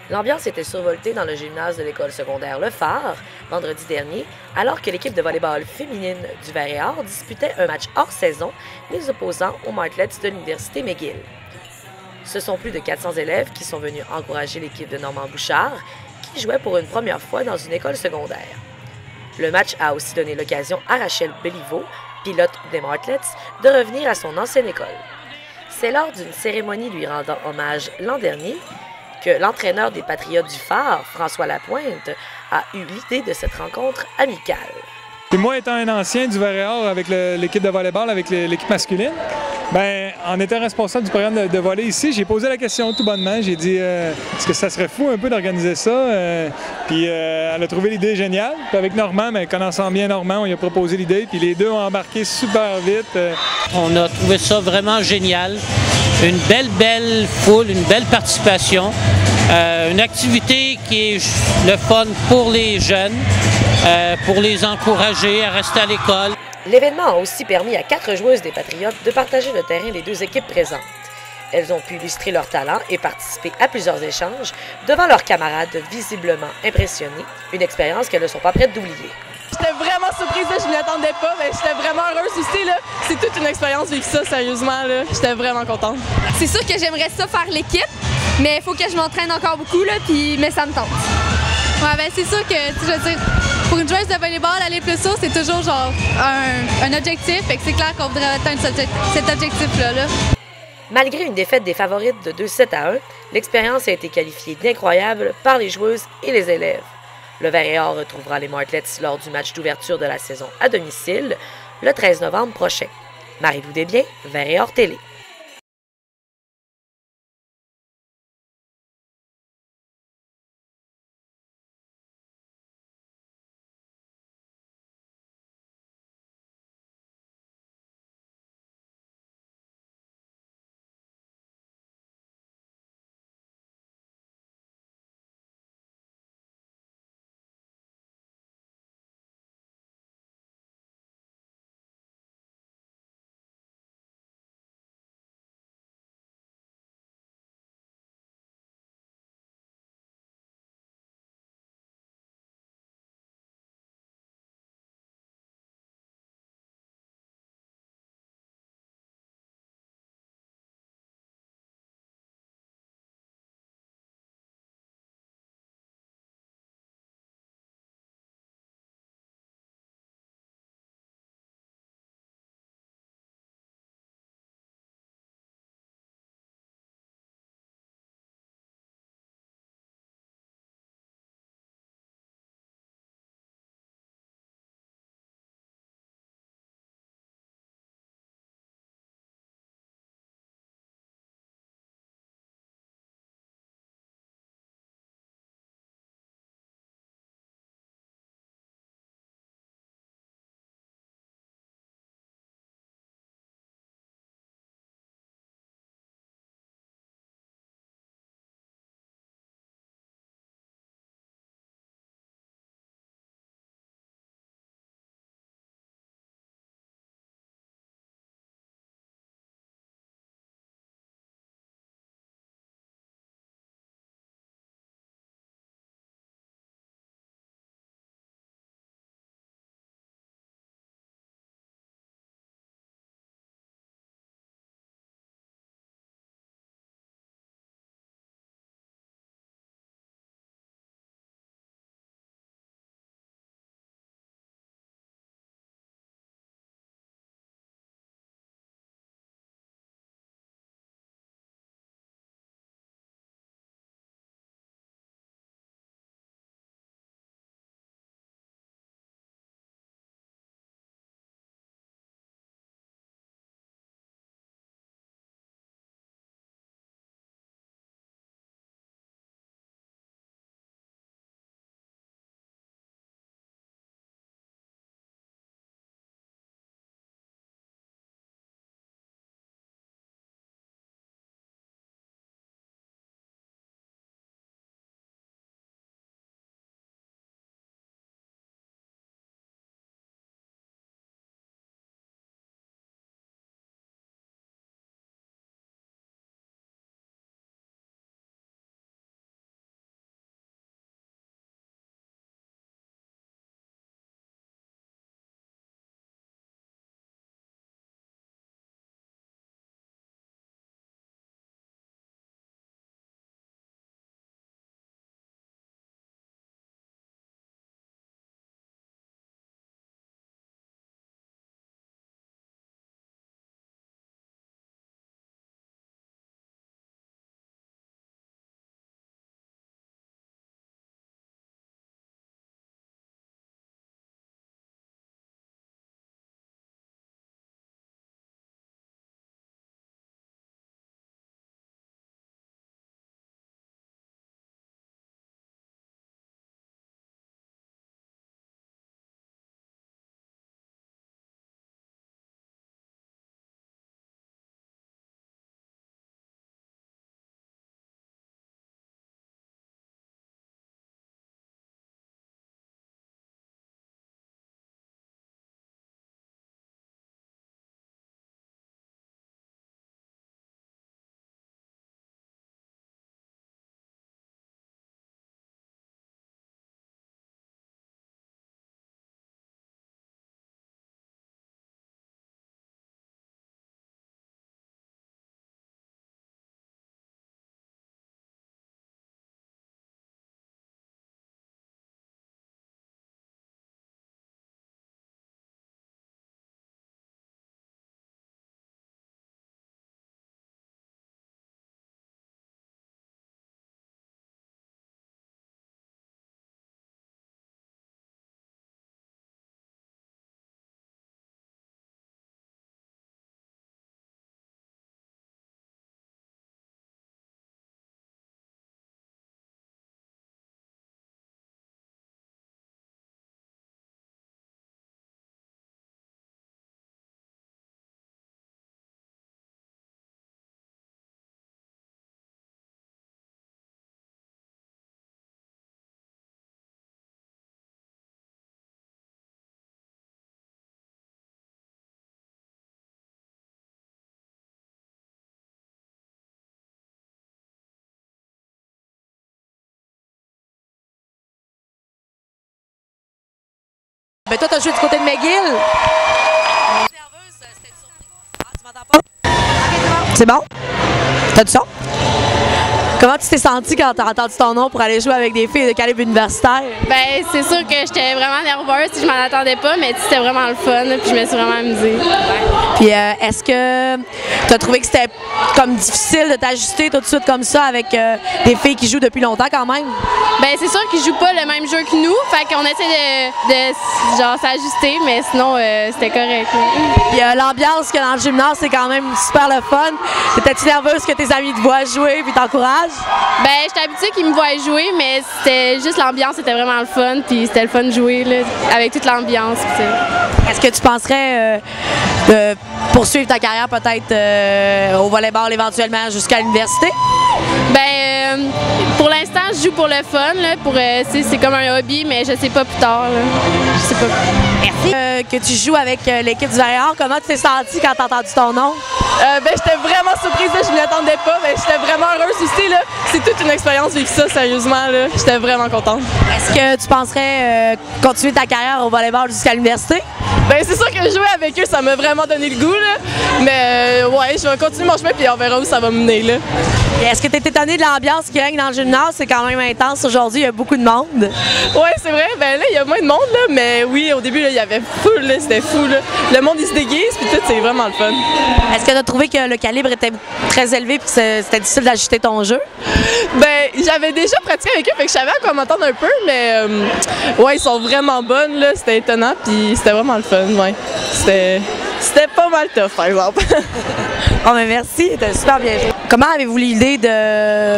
L'ambiance était survoltée dans le gymnase de l'école secondaire Le Phare, vendredi dernier, alors que l'équipe de volleyball féminine du Vert-et-Or disputait un match hors saison, les opposants aux Martlets de l'Université McGill. Ce sont plus de 400 élèves qui sont venus encourager l'équipe de Normand Bouchard, qui jouait pour une première fois dans une école secondaire. Le match a aussi donné l'occasion à Rachel Béliveau, pilote des Martlets, de revenir à son ancienne école. C'est lors d'une cérémonie lui rendant hommage l'an dernier que l'entraîneur des Patriotes du Phare, François Lapointe, a eu l'idée de cette rencontre amicale. Et moi, étant un ancien du Vert-et-Or avec l'équipe de volleyball, avec l'équipe masculine, en étant responsable du programme de volley ici, j'ai posé la question tout bonnement. J'ai dit est-ce que ça serait fou un peu d'organiser ça? Puis elle a trouvé l'idée géniale. Puis avec Normand, connaissant bien Normand, on lui a proposé l'idée. Puis les deux ont embarqué super vite. On a trouvé ça vraiment génial. Une belle foule, une belle participation. Une activité qui est le fun pour les jeunes, pour les encourager à rester à l'école. L'événement a aussi permis à 4 joueuses des Patriotes de partager le terrain des deux équipes présentes. Elles ont pu illustrer leur talent et participer à plusieurs échanges devant leurs camarades visiblement impressionnés, une expérience qu'elles ne sont pas prêtes d'oublier. J'étais vraiment surprise, je ne m'y attendais pas, mais j'étais vraiment heureuse aussi. C'est toute une expérience vivre ça, sérieusement. J'étais vraiment contente. C'est sûr que j'aimerais ça faire l'équipe, mais il faut que je m'entraîne encore beaucoup, mais ça me tente. Ouais, c'est sûr que, je veux dire, pour une joueuse de volleyball, aller plus haut, c'est toujours genre un objectif. Fait que c'est clair qu'on voudrait atteindre cet objectif-là. Malgré une défaite des favorites de 2-7-1, l'expérience a été qualifiée d'incroyable par les joueuses et les élèves. Le Vert-et-Or retrouvera les Martlets lors du match d'ouverture de la saison à domicile le 13 novembre prochain. Marie-Lou Desbiens, Vert-et-Or Télé. Ben toi, t'as joué du côté de McGill. Tu m'entends pas? C'est bon? T'as du son? Comment tu t'es senti quand t'as entendu ton nom pour aller jouer avec des filles de calibre universitaire? Ben c'est sûr que j'étais vraiment nerveuse, je m'en attendais pas, mais c'était vraiment le fun, puis je me suis vraiment amusée. Puis est-ce que tu as trouvé que c'était comme difficile de t'ajuster tout de suite comme ça avec des filles qui jouent depuis longtemps quand même? Ben c'est sûr qu'ils jouent pas le même jeu que nous, fait qu'on essaie de genre s'ajuster, mais sinon c'était correct. Puis l'ambiance qu'il y a dans le gymnase, c'est quand même super le fun. T'étais-tu nerveuse que tes amis te voient jouer puis t'encouragent? Ben j'étais habituée qu'ils me voient jouer, mais c'était juste l'ambiance, c'était vraiment le fun, puis c'était le fun de jouer là, avec toute l'ambiance. Est-ce que tu penserais de poursuivre ta carrière peut-être au volleyball éventuellement jusqu'à l'université? Ben pour l'instant, je joue pour le fun, là, c'est comme un hobby, mais je sais pas plus tard. Là. Je sais pas. Merci. Que tu joues avec l'équipe du Varéor, comment tu t'es sentie quand tu as entendu ton nom? Ben j'étais vraiment surprise, là, je m'y attendais pas, mais j'étais vraiment heureuse aussi. Là. C'est toute une expérience vivre ça, sérieusement. Là. J'étais vraiment contente. Est-ce que tu penserais continuer ta carrière au volleyball jusqu'à l'université? Ben c'est sûr que jouer avec eux, ça m'a vraiment donné le goût. Là. Mais ouais, je vais continuer mon chemin puis on verra où ça va me mener. Là. Est-ce que tu es étonné de l'ambiance qui règne dans le gymnase? C'est quand même intense aujourd'hui, il y a beaucoup de monde. Ouais, c'est vrai. Ben là, il y a moins de monde, là, mais oui, au début, là, il y avait full, là, c'était fou. Là. Le monde, il se déguise, puis tout, c'est vraiment le fun. Est-ce que tu as trouvé que le calibre était très élevé et que c'était difficile d'ajuster ton jeu? Ben, j'avais déjà pratiqué avec eux, fait que je savais à quoi m'entendre un peu, mais ouais, ils sont vraiment bonnes, là, c'était étonnant, puis c'était vraiment le fun, ouais. C'était pas mal tough, par exemple. Bon, ben merci, t'as super bien joué. Comment avez-vous l'idée de